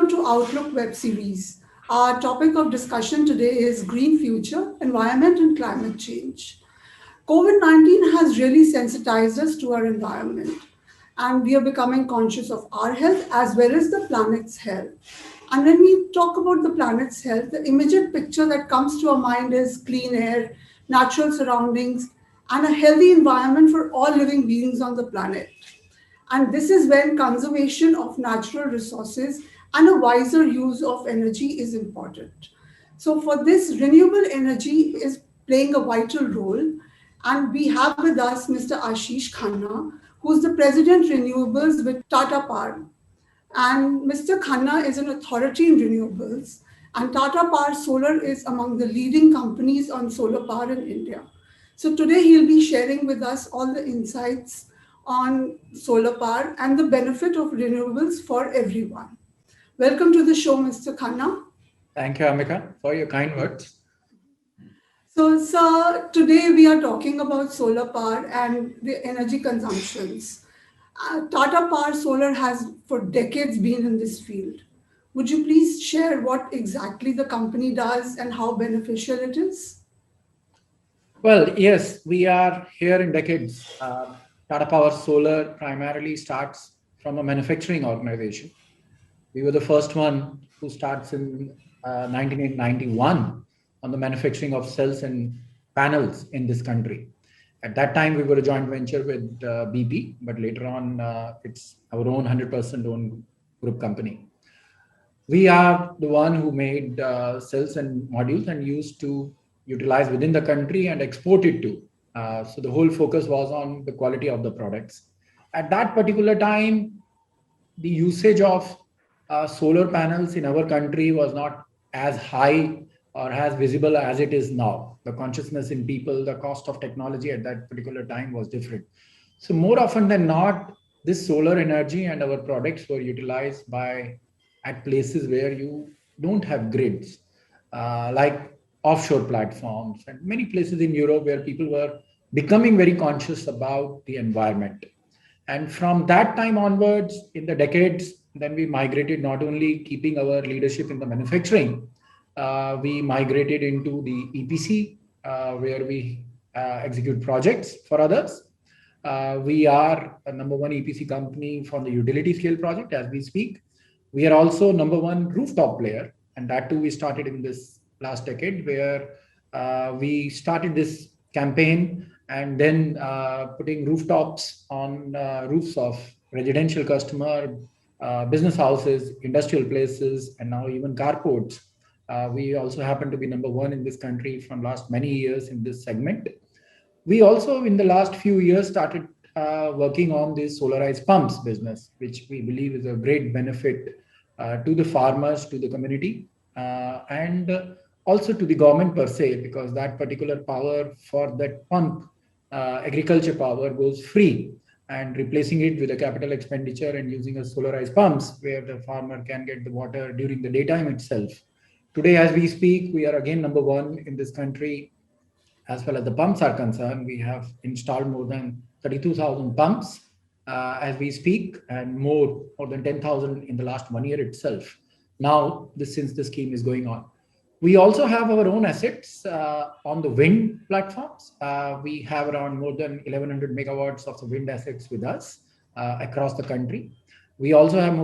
welcome to Outlook web series. Our topic of discussion today is Green Future, Environment and Climate Change. COVID-19 has really sensitized us to our environment, and we are becoming conscious of our health as well as the planet's health. And when we talk about the planet's health, the immediate picture that comes to our mind is clean air, natural surroundings, and a healthy environment for all living beings on the planet. And this is when conservation of natural resources and a wiser use of energy is important. So, for this, renewable energy is playing a vital role. And we have with us Mr. Ashish Khanna, who is the President Renewables with Tata Power. And Mr. Khanna is an authority in renewables. And Tata Power Solar is among the leading companies on solar power in India. So today he'll be sharing with us all the insights on solar power and the benefit of renewables for everyone. Welcome to the show, Mr. Khanna. Thank you, Ambica, for your kind words. So, sir, today we are talking about solar power and the energy consumptions. Tata Power Solar has for decades been in this field. Would you please share what exactly the company does and how beneficial it is? Well, yes, we are here in decades. Tata Power Solar primarily starts from a manufacturing organization. We were the first one who starts in 1991 on the manufacturing of cells and panels in this country. At that time, we were a joint venture with BP, but later on, it's our own 100% owned group company. We are the one who made cells and modules and used to utilize within the country and export it to. So the whole focus was on the quality of the products. At that particular time, the usage of solar panels in our country was not as high or as visible as it is now. The consciousness in people, the cost of technology at that particular time was different. So more often than not, this solar energy and our products were utilized by at places where you don't have grids, like offshore platforms and many places in Europe where people were becoming very conscious about the environment. And from that time onwards, in the decades, then we migrated not only keeping our leadership in the manufacturing, we migrated into the EPC, where we execute projects for others. We are a number one EPC company for the utility scale project as we speak. We are also number one rooftop player, and that too we started in this last decade, where we started this campaign and then putting rooftops on roofs of residential customer, business houses, industrial places, and now even carports. We also happen to be number one in this country from last many years in this segment. We also, in the last few years, started working on this solarized pumps business, which we believe is a great benefit to the farmers, to the community, and also to the government per se, because that particular power for that pump, agriculture power, goes free, and replacing it with a capital expenditure and using a solarized pumps where the farmer can get the water during the daytime itself. Today, as we speak, we are again number one in this country as far as the pumps are concerned. We have installed more than 32,000 pumps as we speak, and more than 10,000 in the last 1 year itself. Now, since the scheme is going on, we also have our own assets on the wind platforms. We have around more than 1,100 megawatts of the wind assets with us across the country. We also have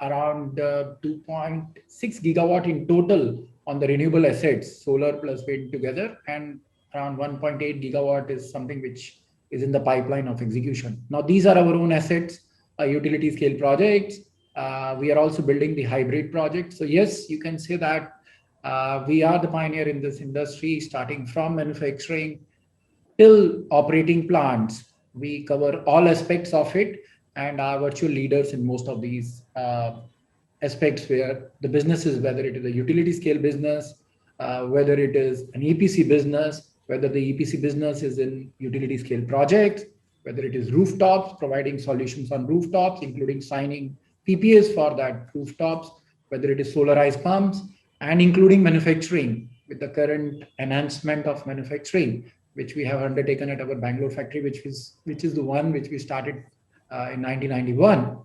around 2.6 gigawatt in total on the renewable assets, solar plus wind together, and around 1.8 gigawatt is something which is in the pipeline of execution. Now, these are our own assets, utility scale projects. We are also building the hybrid project. So yes, you can say that we are the pioneer in this industry, starting from manufacturing till operating plants. We cover all aspects of it and are virtual leaders in most of these aspects where the businesses, whether it is a utility scale business, whether it is an EPC business, whether the EPC business is in utility scale projects, whether it is rooftops, providing solutions on rooftops, including signing PPAs for that rooftops, whether it is solarized pumps, and including manufacturing with the current enhancement of manufacturing, which we have undertaken at our Bangalore factory, which is the one which we started in 1991.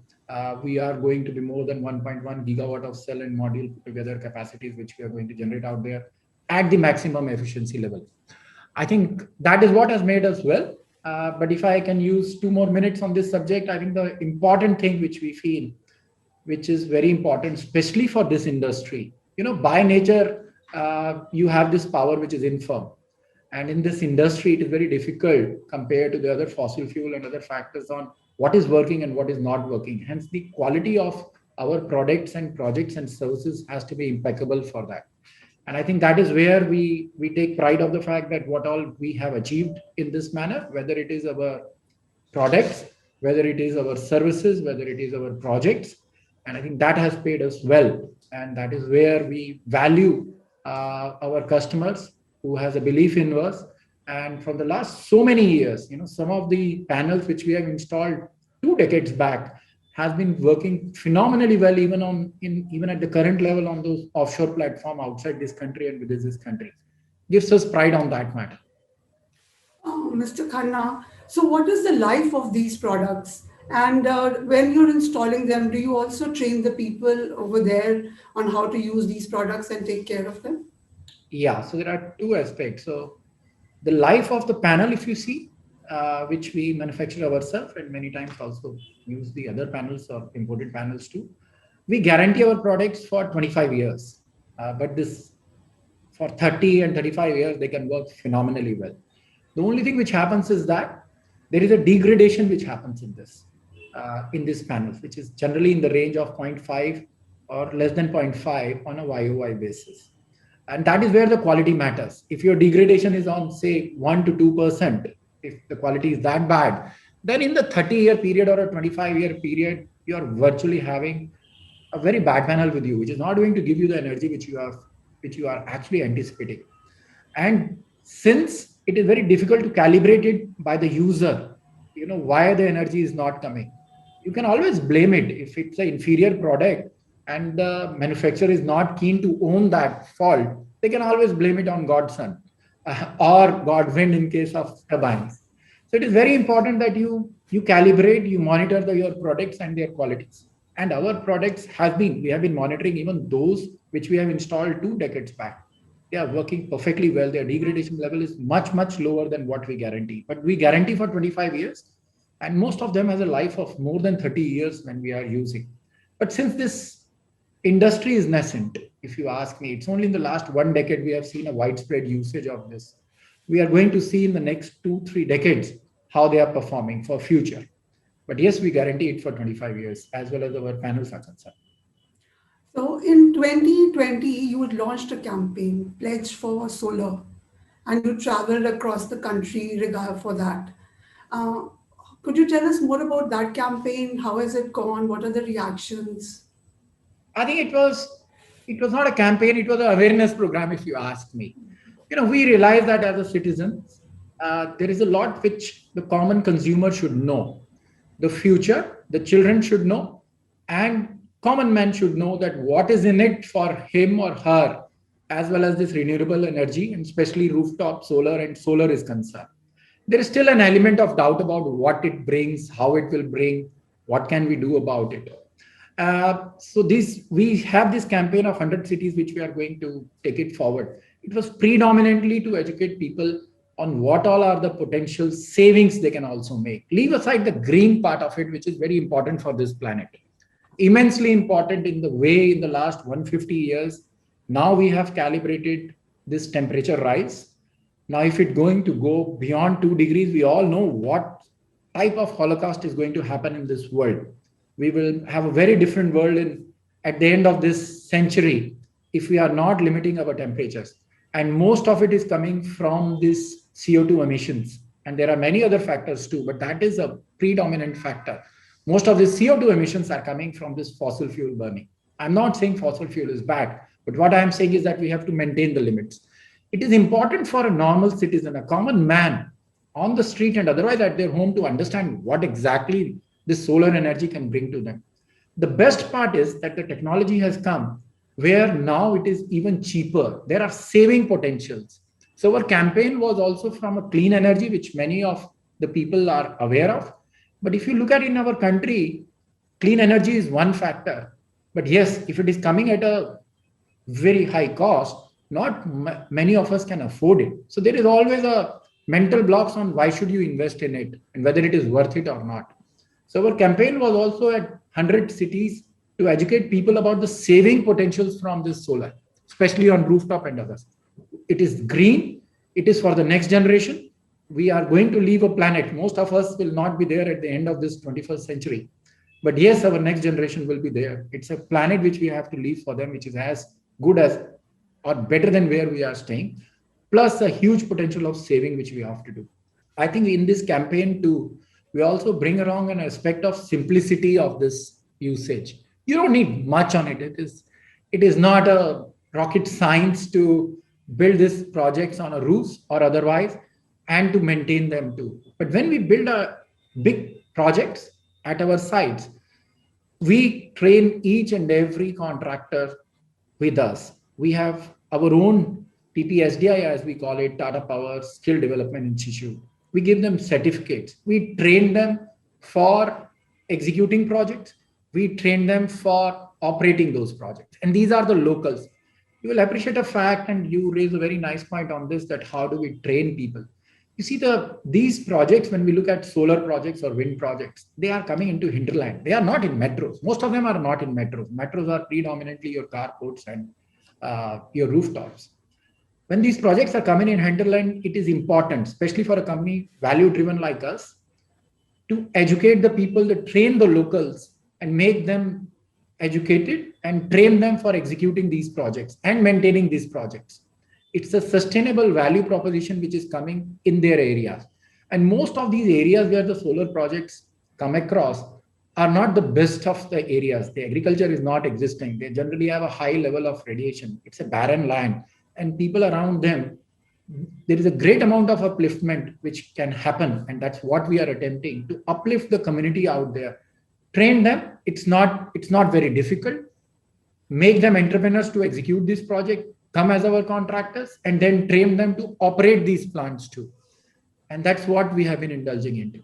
We are going to be more than 1.1 gigawatt of cell and module put together capacities, which we are going to generate out there at the maximum efficiency level. I think that is what has made us well. But if I can use 2 more minutes on this subject, I think the important thing which we feel, which is very important, especially for this industry, by nature, you have this power which is infirm. And in this industry, it is very difficult compared to the other fossil fuel and other factors on what is working and what is not working. Hence, the quality of our products and projects and services has to be impeccable for that. And I think that is where we take pride of the fact that what all we have achieved in this manner, whether it is our products, whether it is our services, whether it is our projects. And I think that has paid us well. And that is where we value our customers who has a belief in us. And from the last so many years, some of the panels which we have installed 2 decades back has been working phenomenally well, even at the current level on those offshore platform outside this country and within this country. Gives us pride on that matter. Mr. Khanna, so what is the life of these products? And when you're installing them, do you also train the people over there on how to use these products and take care of them? Yeah, so there are two aspects. So the life of the panel, if you see, which we manufacture ourselves and many times also use the other panels or imported panels too, we guarantee our products for 25 years. But this for 30 and 35 years, they can work phenomenally well. The only thing which happens is that there is a degradation which happens in this panels, which is generally in the range of zero point 0.5 or less than zero point 0.5 on a YOY basis. And that is where the quality matters. If your degradation is on, say, 1 to 2%, if the quality is that bad, then in the 30-year period or a 25-year period, you are virtually having a very bad panel with you, which is not going to give you the energy which you are actually anticipating. And since it is very difficult to calibrate it by the user, why the energy is not coming, you can always blame it. If it's an inferior product and the manufacturer is not keen to own that fault, they can always blame it on Godson or God wind in case of turbines. So it is very important that you calibrate, you monitor your products and their qualities. And our products we have been monitoring even those which we have installed 2 decades back. They are working perfectly well. Their degradation level is much, much lower than what we guarantee. But we guarantee for 25 years, and most of them has a life of more than 30 years when we are using. But since this industry is nascent, if you ask me, it's only in the last 1 decade we have seen a widespread usage of this. We are going to see in the next 2-3 decades how they are performing for future. But yes, we guarantee it for 25 years as well as our panels are concerned. So in 2020, you had launched a campaign, Pledge for Solar, and you traveled across the country for that. Uh, could you tell us more about that campaign? How has it gone? What are the reactions? I think it was not a campaign, it was an awareness program, if you ask me. We realize that as a citizen, there is a lot which the common consumer should know. The future, the children should know, and common man should know that what is in it for him or her, as well as this renewable energy, and especially rooftop solar and solar is concerned. There is still an element of doubt about what it brings, how it will bring, what can we do about it. So we have this campaign of 100 cities which we are going to take it forward. It was predominantly to educate people on what all are the potential savings they can also make. Leave aside the green part of it, which is very important for this planet. Immensely important in the way in the last 150 years, now we have calibrated this temperature rise. Now, if it's going to go beyond 2 degrees, we all know what type of holocaust is going to happen in this world. We will have a very different world at the end of this century if we are not limiting our temperatures. And most of it is coming from this CO2 emissions. And there are many other factors too, but that is a predominant factor. Most of the CO2 emissions are coming from this fossil fuel burning. I'm not saying fossil fuel is bad, but what I'm saying is that we have to maintain the limits. It is important for a normal citizen, a common man on the street and otherwise at their home to understand what exactly this solar energy can bring to them. The best part is that the technology has come where now it is even cheaper. There are saving potentials. So our campaign was also from a clean energy, which many of the people are aware of. But if you look at in our country, Clean energy is one factor, but yes, if it is coming at a very high cost, not many of us can afford it. So there is always a mental blocks on why should you invest in it and whether it is worth it or not. So our campaign was also at 100 cities to educate people about the saving potentials from this solar, especially on rooftop and others. It is green. It is for the next generation. We are going to leave a planet. Most of us will not be there at the end of this 21st century. But yes, our next generation will be there. It's a planet which we have to leave for them, which is as good as or better than where we are staying, plus a huge potential of saving which we have to do. I think in this campaign too, we also bring along an aspect of simplicity of this usage. You don't need much on it. It is not a rocket science to build these projects on a roofs or otherwise and to maintain them too. But when we build a big projects at our sites, we train each and every contractor with us. We have our own TPSDI, as we call it, Tata Power Skill Development Institute. We give them certificates. We train them for executing projects. We train them for operating those projects. And these are the locals. You will appreciate a fact, and you raise a very nice point on this, that how do we train people? You see, these projects, when we look at solar projects or wind projects, they are coming into hinterland. They are not in metros. Most of them are not in metros. Metros are predominantly your carports and your rooftops. When these projects are coming in hinterland, it is important, especially for a company value driven like us, to educate the people, to train the locals and make them educated and train them for executing these projects and maintaining these projects. It's a sustainable value proposition which is coming in their areas. And most of these areas where the solar projects come across are not the best of the areas. The agriculture is not existing. They generally have a high level of radiation. It's a barren land. And people around them, there is a great amount of upliftment which can happen. And that's what we are attempting to uplift the community out there. Train them. It's not very difficult. Make them entrepreneurs to execute this project, come as our contractors, and then train them to operate these plants too. And that's what we have been indulging into.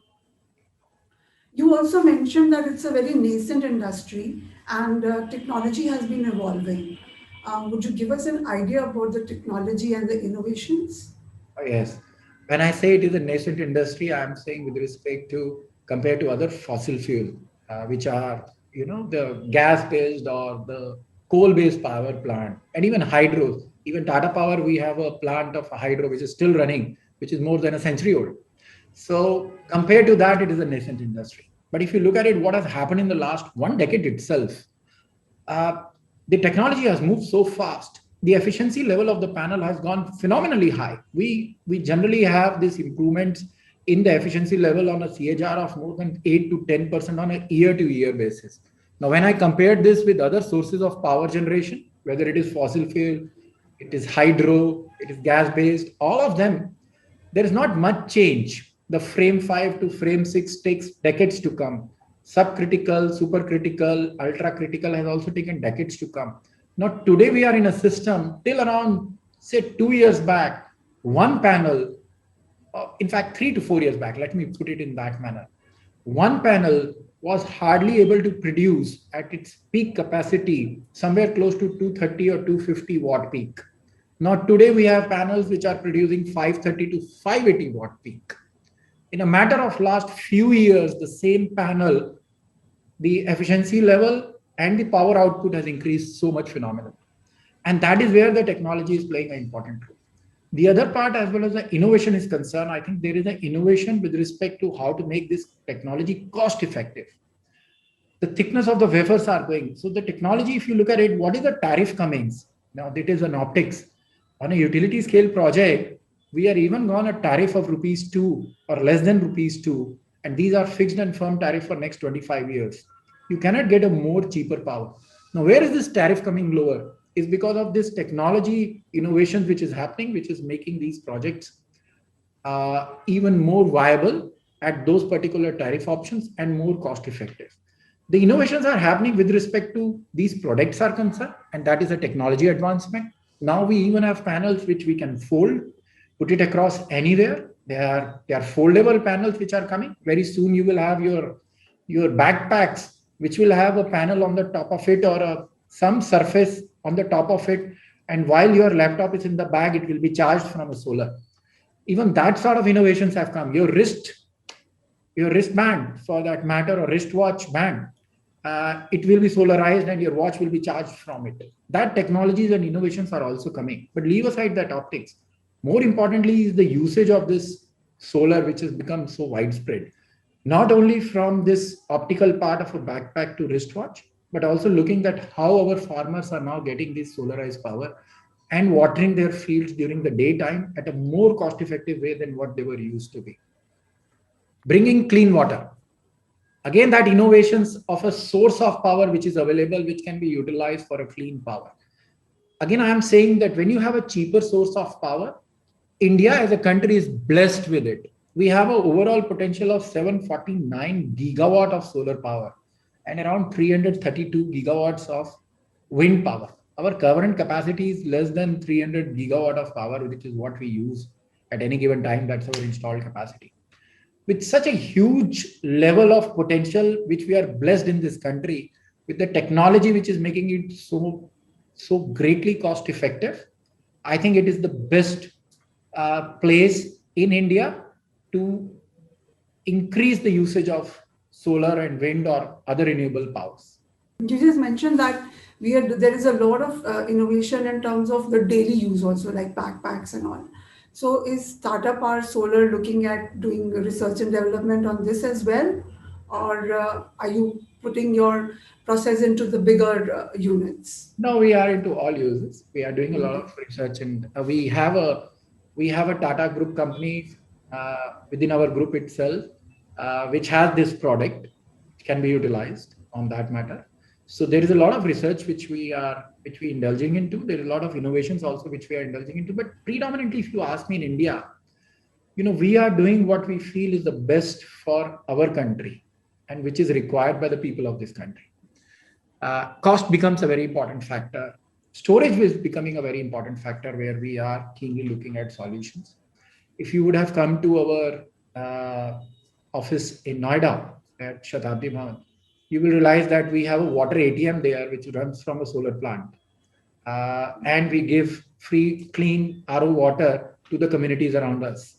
You also mentioned that it's a very nascent industry and technology has been evolving. Would you give us an idea about the technology and the innovations? Yes. When I say it is a nascent industry, I'm saying with respect to compared to other fossil fuel, which are, the gas based or the coal based power plant, and even hydro. Even Tata Power, we have a plant of hydro which is still running, which is more than a century old. So compared to that, it is a nascent industry. But if you look at it, what has happened in the last 1 decade itself, uh, the technology has moved so fast. The efficiency level of the panel has gone phenomenally high. We generally have these improvements in the efficiency level on a CHR of more than 8 to 10% on a year to year basis. Now, when I compared this with other sources of power generation, whether it is fossil fuel, it is hydro, it is gas based, all of them, there is not much change. The frame 5 to frame 6 takes decades to come. Subcritical, supercritical, ultra critical has also taken decades to come. Now, today we are in a system till around, say, 2 years back, one panel, in fact, 3 to 4 years back, let me put it in that manner. One panel was hardly able to produce at its peak capacity somewhere close to 230 or 250 watt peak. Now, today we have panels which are producing 530 to 580 watt peak. In a matter of last few years, the same panel, the efficiency level and the power output has increased so much phenomenal. And that is where the technology is playing an important role. The other part, as well as the innovation is concerned, I think there is an innovation with respect to how to make this technology cost effective. The thickness of the wafers are going. So the technology, if you look at it, what is the tariff comings? Now, that is an optics. On a utility scale project, we are even gone a tariff of rupees 2 or less than rupees 2. And these are fixed and firm tariff for next 25 years. You cannot get a more cheaper power. Now, where is this tariff coming lower? Is because of this technology innovations which is happening, which is making these projects even more viable at those particular tariff options and more cost effective. The innovations are happening with respect to these products are concerned, and that is a technology advancement. Now we even have panels which we can fold, put it across anywhere. They are foldable panels which are coming very soon. You will have your backpacks which will have a panel on the top of it or some surface on the top of it. And while your laptop is in the bag, it will be charged from a solar. Even that sort of innovations have come. Your wristband for that matter, or wristwatch band, it will be solarized and your watch will be charged from it. That technologies and innovations are also coming. But leave aside that optics. More importantly is the usage of this solar, which has become so widespread. Not only from this optical part of a backpack to wristwatch, but also looking at how our farmers are now getting this solarized power and watering their fields during the daytime at a more cost effective way than what they were used to be. Bringing clean water. Again, that innovations of a source of power which is available, which can be utilized for a clean power. Again, I am saying that when you have a cheaper source of power, India as a country is blessed with it. We have an overall potential of 749 gigawatt of solar power and around 332 gigawatts of wind power. Our current capacity is less than 300 gigawatt of power, which is what we use at any given time. That's our installed capacity. With such a huge level of potential, which we are blessed in this country, with the technology which is making it so greatly cost effective, I think it is the best place in India to increase the usage of solar and wind or other renewable powers. You just mentioned that there is a lot of innovation in terms of the daily use also, like backpacks and all. So is Tata Power Solar looking at doing research and development on this as well, or are you putting your process into the bigger units? No, we are into all uses. We are doing a lot of research, and we have a Tata Group company within our group itself, which has this product, which can be utilized on that matter. So there is a lot of research which we indulging into. There is a lot of innovations also which we are indulging into. But predominantly, if you ask me, in India, we are doing what we feel is the best for our country and which is required by the people of this country. Cost becomes a very important factor. Storage is becoming a very important factor where we are keenly looking at solutions. If you would have come to our office in Noida at Shatabdi Bhavan, you will realize that we have a water ATM there which runs from a solar plant. And we give free, clean RO water to the communities around us.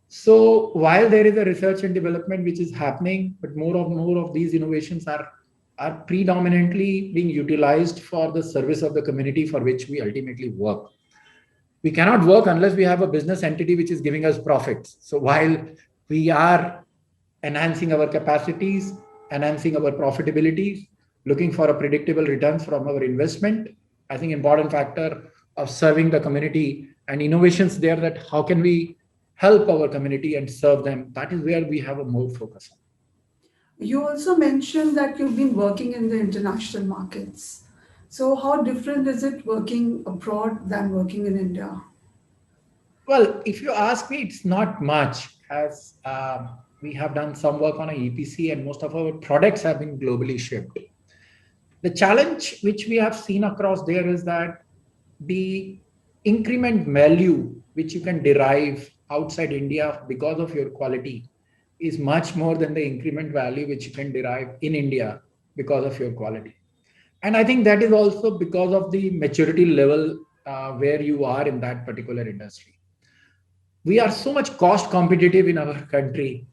So while there is a research and development which is happening, but more of these innovations are predominantly being utilized for the service of the community for which we ultimately work. We cannot work unless we have a business entity which is giving us profits. So while we are enhancing our capacities, enhancing our profitability, looking for a predictable returns from our investment, I think important factor of serving the community and innovations there, that how can we help our community and serve them, that is where we have a more focus on. You also mentioned that you've been working in the international markets. So how different is it working abroad than working in India? Well, if you ask me, it's not much, as we have done some work on a EPC and most of our products have been globally shipped. The challenge which we have seen across there is that the increment value which you can derive outside India because of your quality is much more than the increment value which you can derive in India because of your quality. And I think that is also because of the maturity level where you are in that particular industry. We are so much cost competitive in our country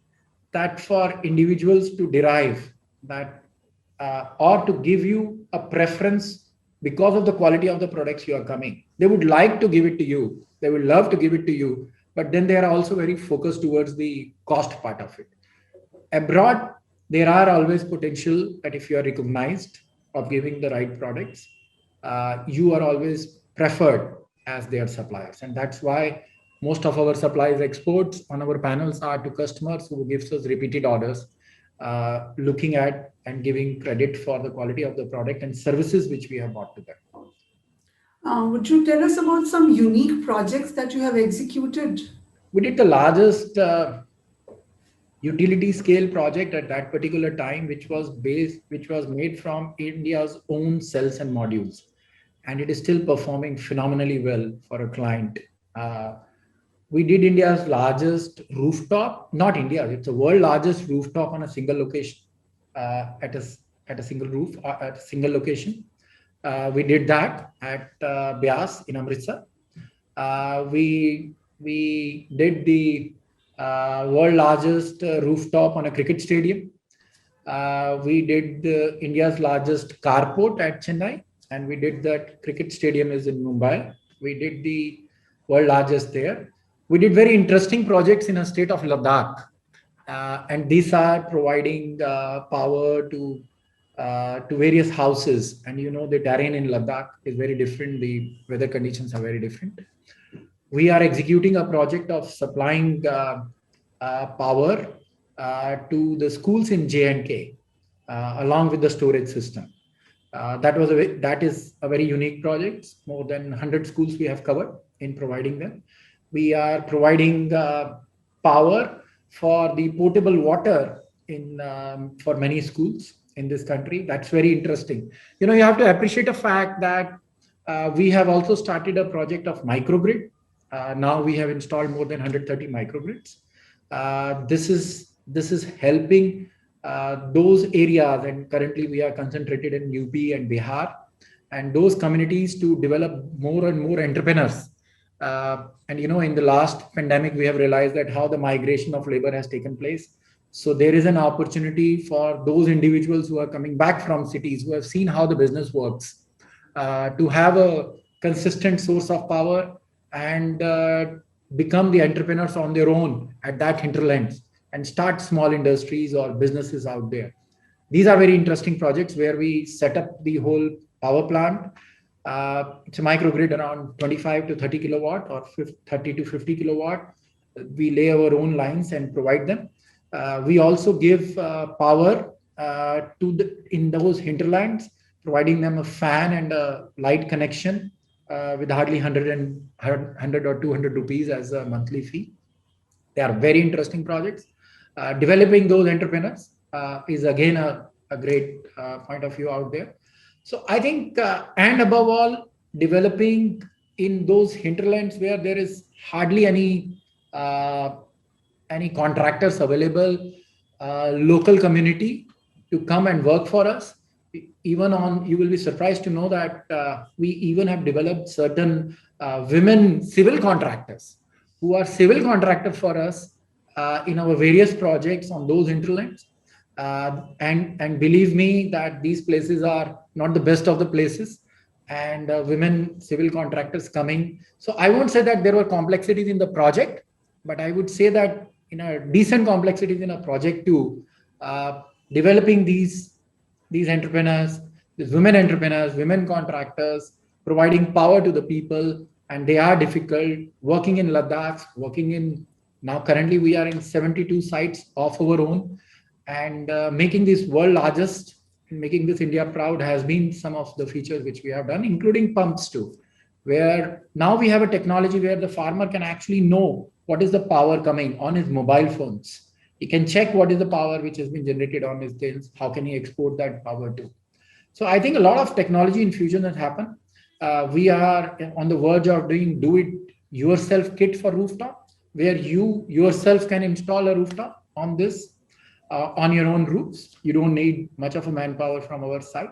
that for individuals to derive that or to give you a preference because of the quality of the products you are coming, they would like to give it to you, they would love to give it to you, but then they are also very focused towards the cost part of it. Abroad, there are always potential that if you are recognized of giving the right products, you are always preferred as their suppliers. And that's why most of our supplies exports on our panels are to customers who gives us repeated orders, looking at and giving credit for the quality of the product and services which we have brought to them. Would you tell us about some unique projects that you have executed? We did the largest utility scale project at that particular time, which was made from India's own cells and modules, and it is still performing phenomenally well for a client. We did India's largest rooftop, not India, it's the world largest rooftop on a single location at at a single roof, at a single location. We did that at Bias in Amritsar. We did the world largest rooftop on a cricket stadium. We did India's largest carport at Chennai, and we did that cricket stadium is in Mumbai. We did the world largest there. We did very interesting projects in a state of Ladakh, and these are providing power to various houses. And the terrain in Ladakh is very different. The weather conditions are very different. We are executing a project of supplying power to the schools in J&K along with the storage system. That is a very unique project. More than 100 schools we have covered in providing them. We are providing power for the potable water in for many schools in this country. That's very interesting. You have to appreciate the fact that we have also started a project of microgrid. Now we have installed more than 130 microgrids. This is helping those areas, and currently we are concentrated in UP and Bihar, and those communities to develop more and more entrepreneurs. And in the last pandemic, we have realized that how the migration of labor has taken place. So there is an opportunity for those individuals who are coming back from cities, who have seen how the business works, to have a consistent source of power and become the entrepreneurs on their own at that hinterlands and start small industries or businesses out there. These are very interesting projects where we set up the whole power plant. It's a microgrid around 25 to 30 kilowatt or 30 to 50 kilowatt. We lay our own lines and provide them. We also give power in those hinterlands, providing them a fan and a light connection with hardly 100 or 200 rupees as a monthly fee. They are very interesting projects. Developing those entrepreneurs is again a great point of view out there. So I think, and above all, developing in those hinterlands where there is hardly any contractors available, local community to come and work for us. Even you will be surprised to know that we even have developed certain women civil contractors who are civil contractors for us in our various projects on those hinterlands. And believe me that these places are not the best of the places, and women civil contractors coming. So I won't say that there were complexities in the project, but I would say that in a decent complexities in a project too, developing these entrepreneurs, these women entrepreneurs, women contractors, providing power to the people, and they are difficult. Working in Ladakh, now currently we are in 72 sites of our own, and making this world largest, making this India proud has been some of the features which we have done, including pumps too, where now we have a technology where the farmer can actually know what is the power coming on his mobile phones. He can check what is the power which has been generated on his things. How can he export that power to? So I think a lot of technology infusion has happened. We are on the verge of doing do-it-yourself kit for rooftop, where you yourself can install a rooftop on this on your own roofs. You don't need much of a manpower from our side.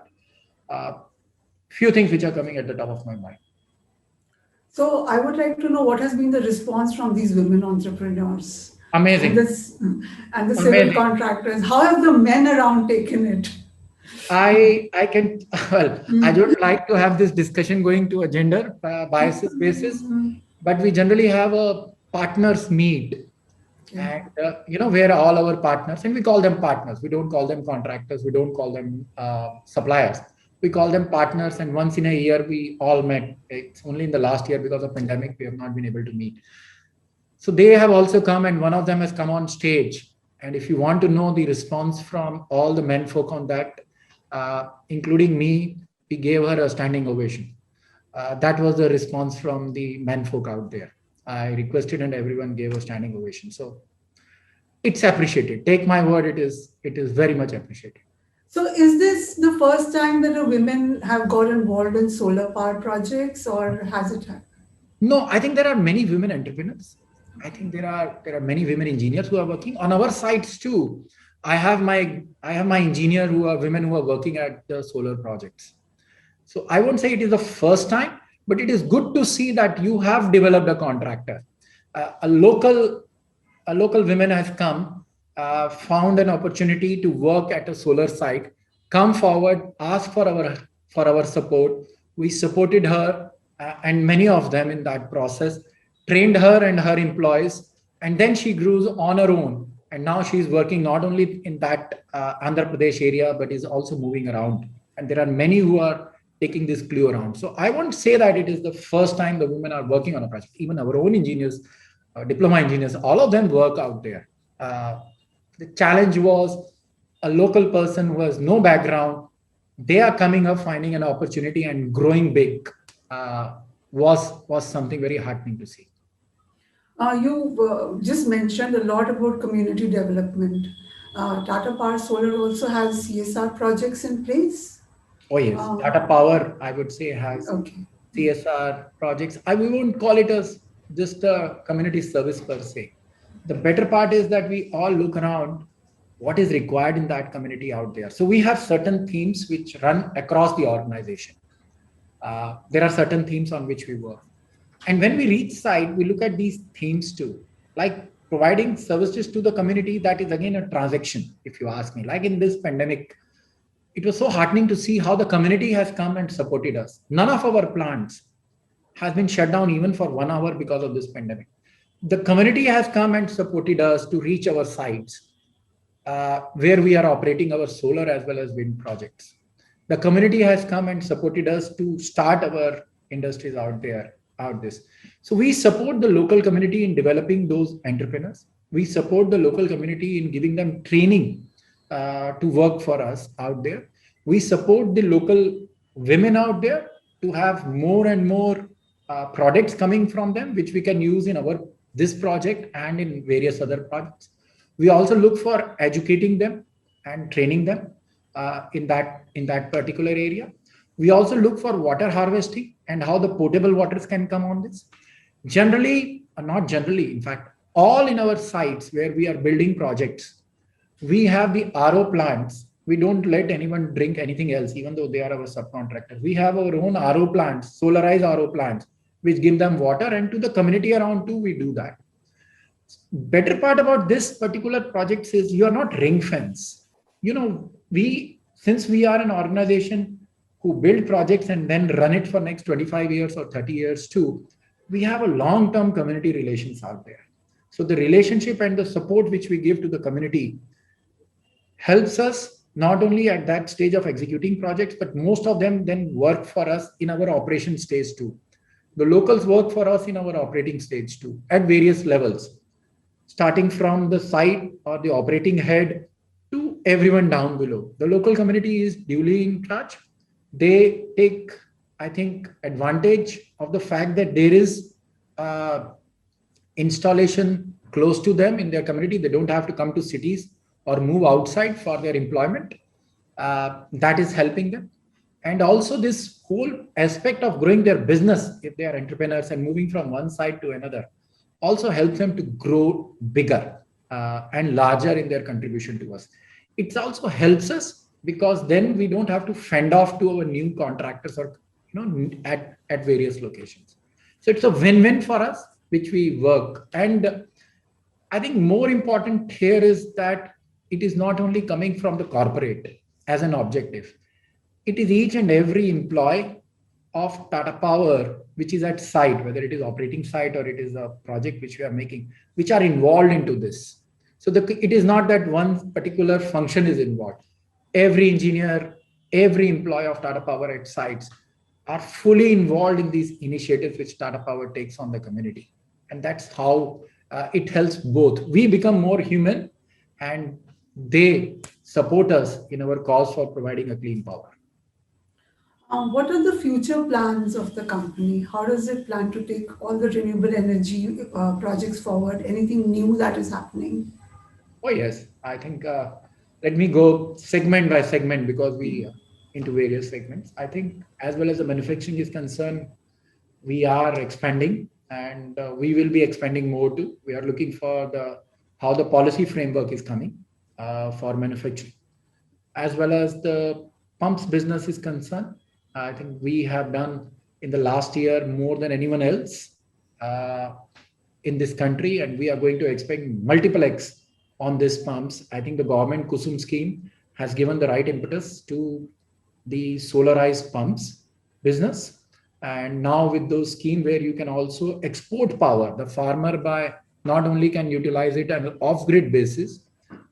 Few things which are coming at the top of my mind. So I would like to know what has been the response from these women entrepreneurs. Amazing. And the civil contractors. How have the men around taken it? I can, well, I don't like to have this discussion going to a gender biases basis, but we generally have a partners meet. Okay. And where all our partners, and we call them partners, we don't call them contractors, we don't call them suppliers, we call them partners. And once in a year we all met. It's only in the last year because of pandemic we have not been able to meet. So they have also come, and one of them has come on stage. And if you want to know the response from all the men folk on that, including me, we gave her a standing ovation. That was the response from the men folk out there. I requested and everyone gave a standing ovation. So it's appreciated. Take my word, it is very much appreciated. So is this the first time that a women have got involved in solar power projects, or has it happened? No, I think there are many women entrepreneurs. I think there are many women engineers who are working on our sites too. I have my engineer who are women who are working at the solar projects. So I won't say it is the first time, but it is good to see that you have developed a contractor. A local woman has come, found an opportunity to work at a solar site, come forward, ask for our support. We supported her and many of them in that process, trained her and her employees, and then she grew on her own. And now she's working not only in that Andhra Pradesh area, but is also moving around. And there are many who are taking this clue around. So I won't say that it is the first time the women are working on a project. Even our own engineers, diploma engineers, all of them work out there. Uh, the challenge was a local person who has no background. They are coming up, finding an opportunity and growing big. Uh, was something very heartening to see. You just mentioned a lot about community development. Tata Power Solar also has CSR projects in place. Oh yes, Uh, Tata Power, I would say, has okay. CSR projects. We won't call it as just a community service per se. The better part is that we all look around what is required in that community out there. So we have certain themes which run across the organization. There are certain themes on which we work. And when we reach site, we look at these themes too, like providing services to the community. That is again a transaction, if you ask me. Like in this pandemic, it was so heartening to see how the community has come and supported us. None of our plants has been shut down even for 1 hour because of this pandemic. The community has come and supported us to reach our sites where we are operating our solar as well as wind projects. The community has come and supported us to start our industries out there, out this. So we support the local community in developing those entrepreneurs. We support the local community in giving them training to work for us out there. We support the local women out there to have more and more products coming from them, which we can use in our this project and in various other projects. We also look for educating them and training them in that particular area. We also look for water harvesting and how the potable waters can come on this. Generally, not generally, in fact, all in our sites where we are building projects, we have the RO plants. We don't let anyone drink anything else, even though they are our subcontractors. We have our own RO plants, solarized RO plants, which give them water, and to the community around too, we do that. Better part about this particular project is you are not ring fence. We since we are an organization who build projects and then run it for next 25 years or 30 years too, we have a long term community relations out there. So the relationship and the support which we give to the community helps us not only at that stage of executing projects, but most of them then work for us in our operation stage too. The locals work for us in our operating stage too at various levels, starting from the site or the operating head to everyone down below. The local community is duly in touch. They take, I think, advantage of the fact that there is installation close to them in their community. They don't have to come to cities or move outside for their employment. That is helping them. And also, this whole aspect of growing their business, if they are entrepreneurs and moving from one side to another, also helps them to grow bigger and larger in their contribution to us. It also helps us because then we don't have to fend off to our new contractors or at various locations. So it's a win-win for us, which we work. And I think more important here is that it is not only coming from the corporate as an objective. It is each and every employee of Tata Power, which is at site, whether it is operating site or it is a project which we are making, which are involved into this. So it is not that one particular function is involved. Every engineer, every employee of Tata Power at sites are fully involved in these initiatives which Tata Power takes on the community. And that's how it helps both. We become more human and they support us in our cause for providing a clean power. What are the future plans of the company? How does it plan to take all the renewable energy projects forward? Anything new that is happening? Oh, yes. I think let me go segment by segment because we into various segments. I think as well as the manufacturing is concerned, we are expanding and we will be expanding more too. We are looking for the how the policy framework is coming. for manufacturing. As well as the pumps business is concerned, I think we have done in the last year more than anyone else uh, in this country, and we are going to expect multiple X on these pumps. I think the government Kusum scheme has given the right impetus to the solarized pumps business. And now with those scheme where you can also export power, the farmer by not only can utilize it on an off-grid basis,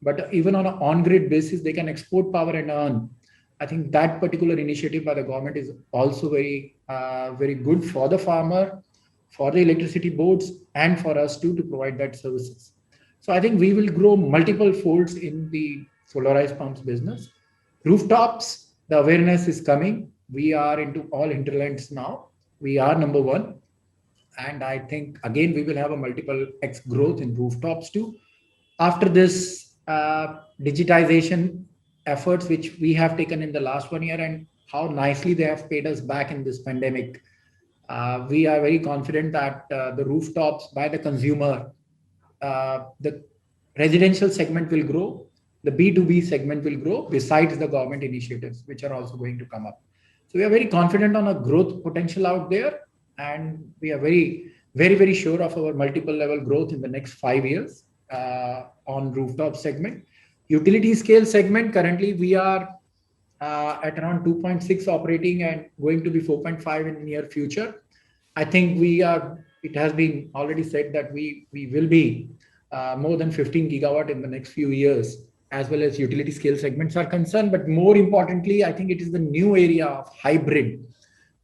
but even on an on-grid basis, they can export power and earn. I think that particular initiative by the government is also very good for the farmer, for the electricity boards, and for us too to provide that services. So I think we will grow multiple folds in the solarized pumps business. Rooftops, the awareness is coming. We are into all hinterlands now. We are number one. And I think again, we will have a multiple X growth in rooftops too. After this digitization efforts, which we have taken in the last 1 year, and how nicely they have paid us back in this pandemic, we are very confident that the rooftops by the consumer, the residential segment will grow, the B2B segment will grow, besides the government initiatives, which are also going to come up. So we are very confident on a growth potential out there, and we are very sure of our multiple level growth in the next 5 years on rooftop segment. Utility scale segment, currently we are at around 2.6 operating and going to be 4.5 in near future. I think we are. It has been already said that we will be more than 15 gigawatt in the next few years, as well as utility scale segments are concerned. But more importantly, I think it is the new area of hybrid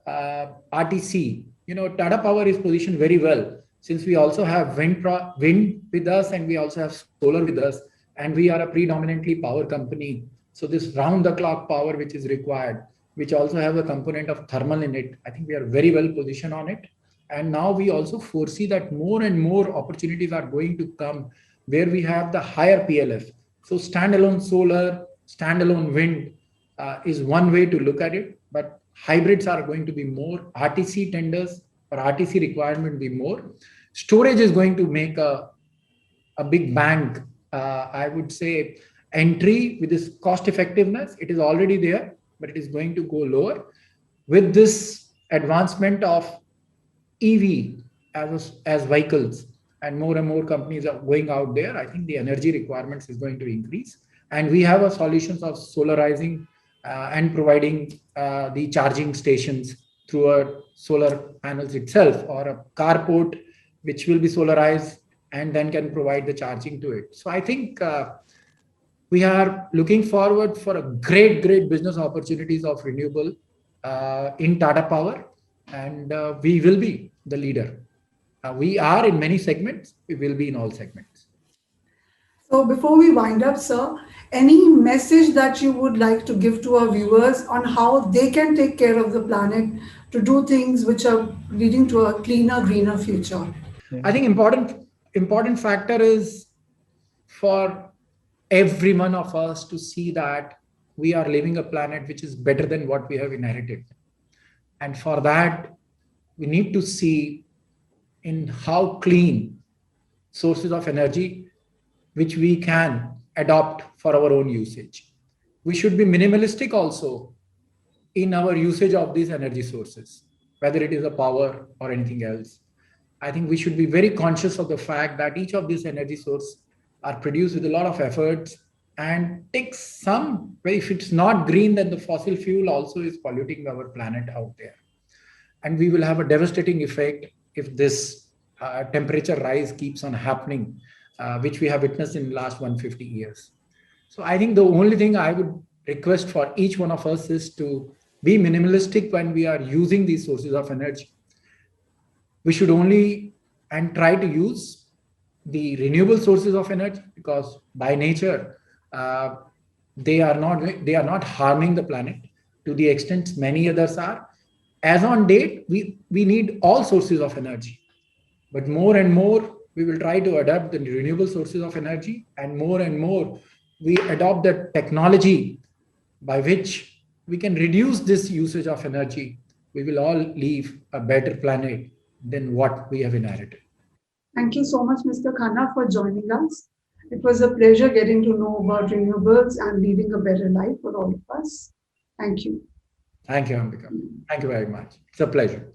RTC. Tata Power is positioned very well since we also have wind with us, and we also have solar with us, and we are a predominantly power company. So this round the clock power which is required, which also have a component of thermal in it, I think we are very well positioned on it. And now we also foresee that more and more opportunities are going to come where we have the higher PLF. So standalone solar, standalone wind is one way to look at it, but hybrids are going to be more. RTC tenders or RTC requirement be more. Storage is going to make a big bang, I would say, entry with this cost effectiveness. It is already there, but it is going to go lower with this advancement of EV as vehicles, and more companies are going out there. I think the energy requirements is going to increase, and we have a solutions of solarizing and providing the charging stations through a solar panels itself, or a carport which will be solarized and then can provide the charging to it. So I think we are looking forward for a great business opportunities of renewable in Tata Power, and we will be the leader. We are in many segments. We will be in all segments. So, before we wind up, sir, any message that you would like to give to our viewers on how they can take care of the planet to do things which are leading to a cleaner, greener future? I think important factor is for every one of us to see that we are living a planet which is better than what we have inherited. And for that, we need to see in how clean sources of energy which we can adopt for our own usage. We should be minimalistic also in our usage of these energy sources, whether it is a power or anything else. I think we should be very conscious of the fact that each of these energy sources are produced with a lot of efforts and takes some, well, if it's not green, then the fossil fuel also is polluting our planet out there. And we will have a devastating effect if this temperature rise keeps on happening, which we have witnessed in the last 150 years. So I think the only thing I would request for each one of us is to be minimalistic when we are using these sources of energy. We should only and try to use the renewable sources of energy, because by nature uh, they are not harming the planet to the extent many others are. As on date, we need all sources of energy, but more and more we will try to adapt the renewable sources of energy, and more we adopt the technology by which we can reduce this usage of energy. We will all leave a better planet than what we have inherited. Thank you so much, Mr. Khanna, for joining us. It was a pleasure getting to know about renewables and leading a better life for all of us. Thank you. Thank you, Ambika. Thank you very much. It's a pleasure.